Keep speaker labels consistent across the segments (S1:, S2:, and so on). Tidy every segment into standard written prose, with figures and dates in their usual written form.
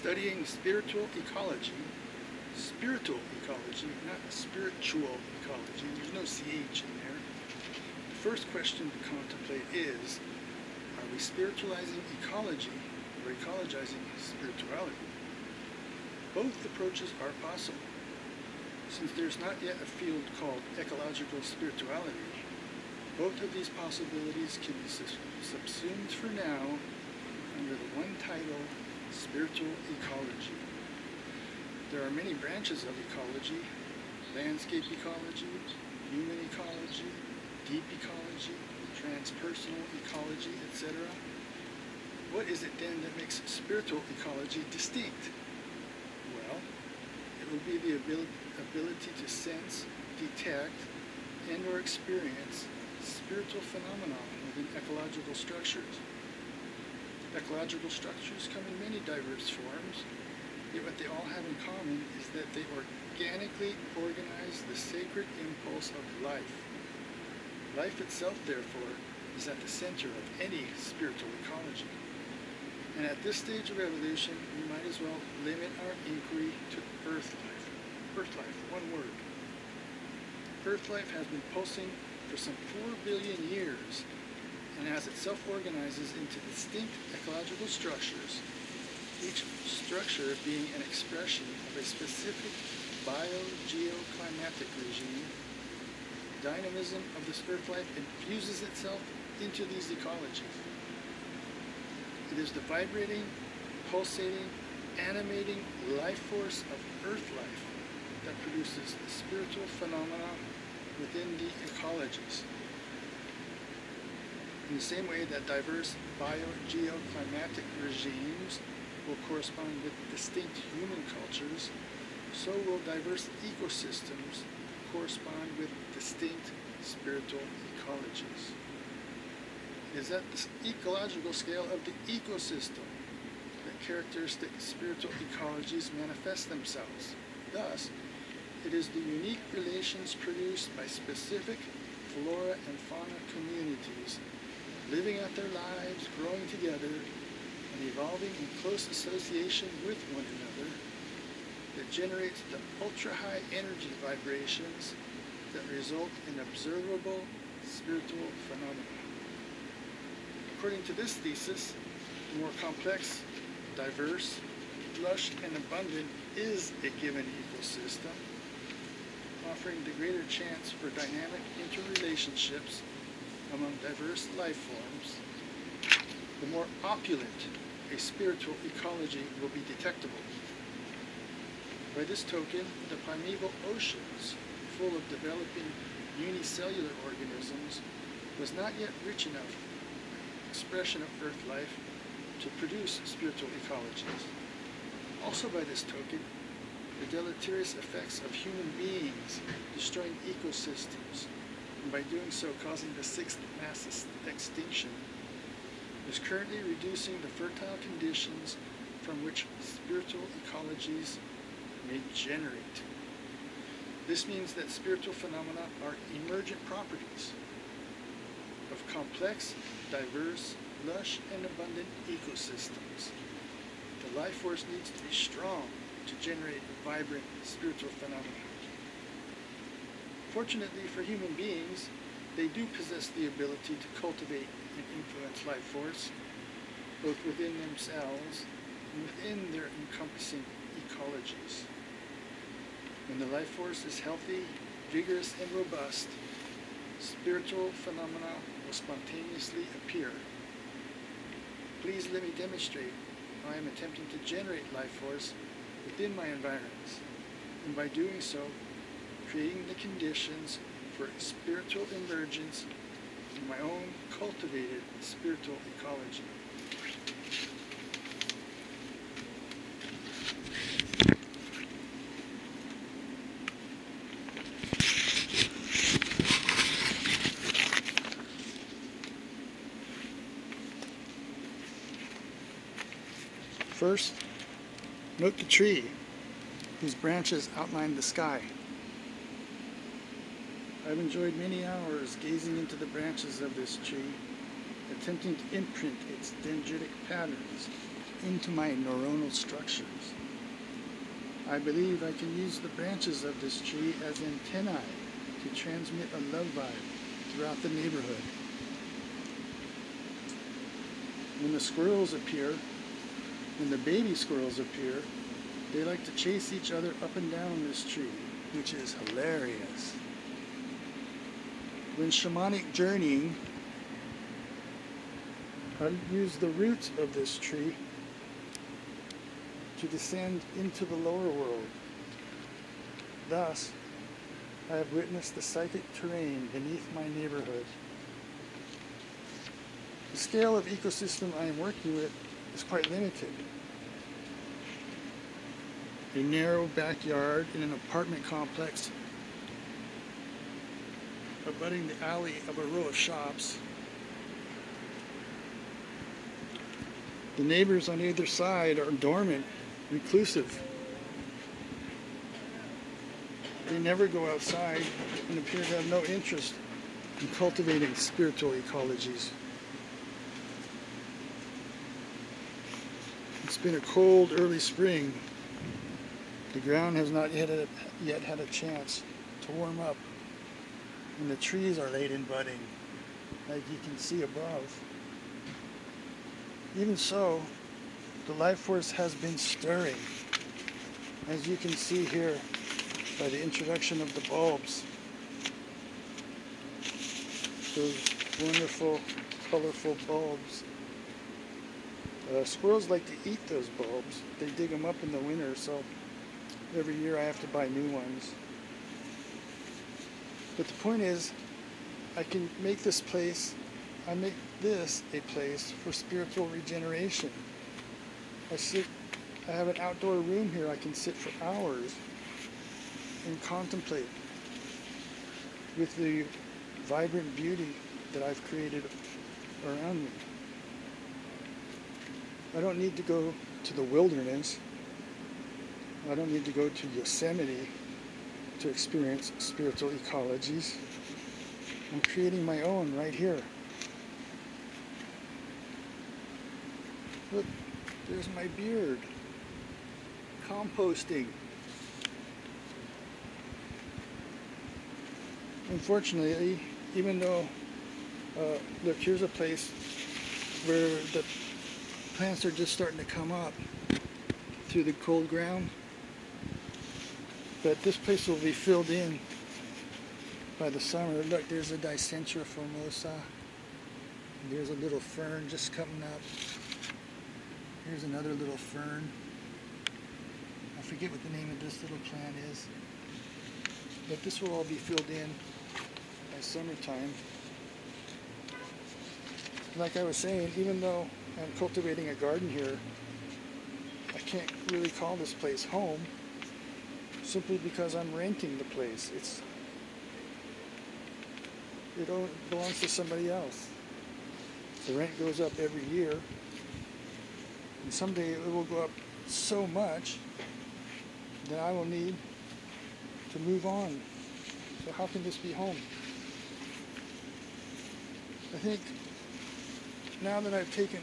S1: studying spiritual ecology, not spiritual ecology, there's no CH in there. The first question to contemplate is, are we spiritualizing ecology or ecologizing spirituality? Both approaches are possible. Since there's not yet a field called ecological spirituality, both of these possibilities can be subsumed for now under the one title, spiritual ecology. There are many branches of ecology: landscape ecology, human ecology, deep ecology, transpersonal ecology, etc. What is it then that makes spiritual ecology distinct? Well, it will be the ability to sense, detect, and or experience spiritual phenomena within ecological structures. Ecological structures come in many diverse forms, yet what they all have in common is that they organically organize the sacred impulse of life. Life itself, therefore, is at the center of any spiritual ecology. And at this stage of evolution, we might as well limit our inquiry to Earth life. Earth life, one word. Earth life has been pulsing for some 4 billion years, and as it self-organizes into distinct ecological structures, each structure being an expression of a specific bio-geoclimatic regime, dynamism of this Earth life infuses itself into these ecologies. It is the vibrating, pulsating, animating life force of Earth life that produces the spiritual phenomena within the ecologies. In the same way that diverse bio-geoclimatic regimes will correspond with distinct human cultures, so will diverse ecosystems correspond with distinct spiritual ecologies. It is at the ecological scale of the ecosystem that characteristic spiritual ecologies manifest themselves. Thus, it is the unique relations produced by specific flora and fauna communities living out their lives, growing together, and evolving in close association with one another that generates the ultra-high energy vibrations that result in observable spiritual phenomena. According to this thesis, the more complex, diverse, lush, and abundant is a given ecosystem, offering the greater chance for dynamic interrelationships among diverse life forms, the more opulent a spiritual ecology will be detectable. By this token, the primeval oceans, full of developing unicellular organisms, was not yet rich enough expression of Earth life to produce spiritual ecologies. Also by this token, the deleterious effects of human beings destroying ecosystems, and by doing so causing the sixth mass extinction, is currently reducing the fertile conditions from which spiritual ecologies may generate. This means that spiritual phenomena are emergent properties of complex, diverse, lush, and abundant ecosystems. The life force needs to be strong to generate vibrant spiritual phenomena. Fortunately for human beings, they do possess the ability to cultivate and influence life force, both within themselves and within their encompassing ecologies. When the life force is healthy, vigorous, and robust, spiritual phenomena will spontaneously appear. Please let me demonstrate how I am attempting to generate life force within my environments, and by doing so, creating the conditions for spiritual emergence in my own cultivated spiritual ecology. First, note the tree, whose branches outline the sky. I've enjoyed many hours gazing into the branches of this tree, attempting to imprint its dendritic patterns into my neuronal structures. I believe I can use the branches of this tree as antennae to transmit a love vibe throughout the neighborhood. When the squirrels appear, when the baby squirrels appear, they like to chase each other up and down this tree, which is hilarious. When shamanic journeying, I use the roots of this tree to descend into the lower world. Thus, I have witnessed the psychic terrain beneath my neighborhood. The scale of ecosystem I am working with is quite limited. A narrow backyard in an apartment complex abutting the alley of a row of shops. The neighbors on either side are dormant, reclusive. They never go outside and appear to have no interest in cultivating spiritual ecologies. It's been a cold early spring. The ground has not yet had a chance to warm up, and the trees are late in budding, like you can see above. Even so, the life force has been stirring, as you can see here by the introduction of the bulbs. Those wonderful, colorful bulbs. Squirrels like to eat those bulbs. They dig them up in the winter, so every year I have to buy new ones. But the point is, I can make this place, I make this a place for spiritual regeneration. I have an outdoor room here I can sit for hours and contemplate with the vibrant beauty that I've created around me. I don't need to go to the wilderness. I don't need to go to Yosemite to experience spiritual ecologies. I'm creating my own right here. Look, there's my beard. Composting. Unfortunately, even though, look, here's a place where the plants are just starting to come up through the cold ground. But this place will be filled in by the summer. Look, there's a Dicentra formosa. There's a little fern just coming up. Here's another little fern. I forget what the name of this little plant is. But this will all be filled in by summertime. Like I was saying, even though I'm cultivating a garden here, I can't really call this place home simply because I'm renting the place. It belongs to somebody else. The rent goes up every year, and someday it will go up so much that I will need to move on. So how can this be home? I think now that I've taken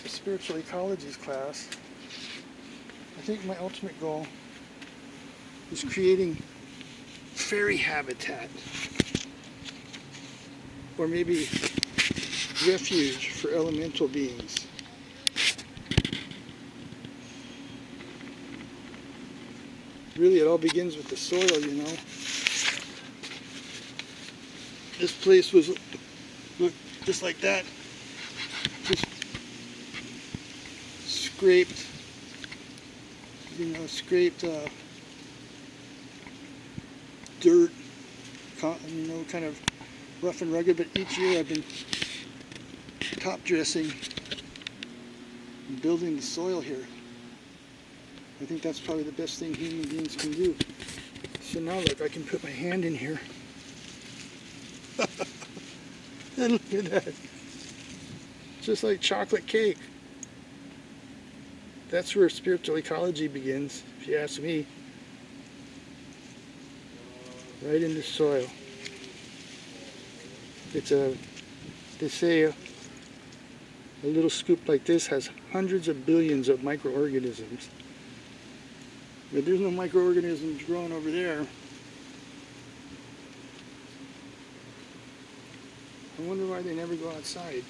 S1: the spiritual ecologies class, I think my ultimate goal is creating fairy habitat, or maybe refuge for elemental beings. Really, it all begins with the soil, you know. This place was, look, just like that. Just scraped dirt, kind of rough and rugged, but each year I've been top dressing and building the soil here. I think that's probably the best thing human beings can do. So now look, I can put my hand in here. And look at that. Just like chocolate cake. That's where spiritual ecology begins, if you ask me. Right in the soil. It's they say a A little scoop like this has hundreds of billions of microorganisms. But there's no microorganisms growing over there. I wonder why they never go outside.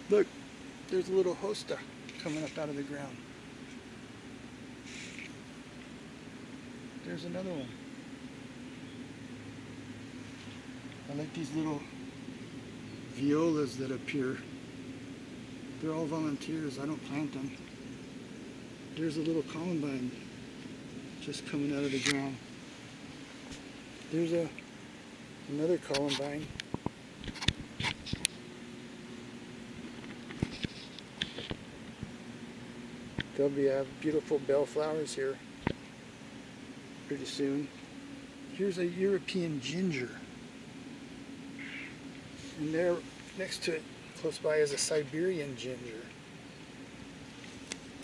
S1: Look, there's a little hosta coming up out of the ground. There's another one. I like these little violas that appear. They're all volunteers. I don't plant them. There's a little columbine just coming out of the ground. There's another columbine. There'll be beautiful bellflowers here pretty soon. Here's a European ginger. And there, next to it, close by, is a Siberian ginger.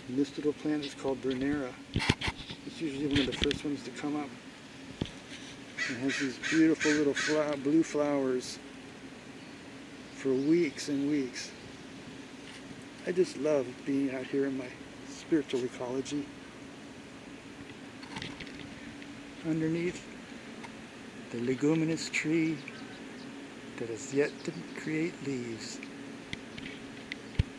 S1: And this little plant is called Brunera. It's usually one of the first ones to come up. It has these beautiful little blue flowers for weeks and weeks. I just love being out here in my spiritual ecology. Underneath the leguminous tree that has yet to create leaves.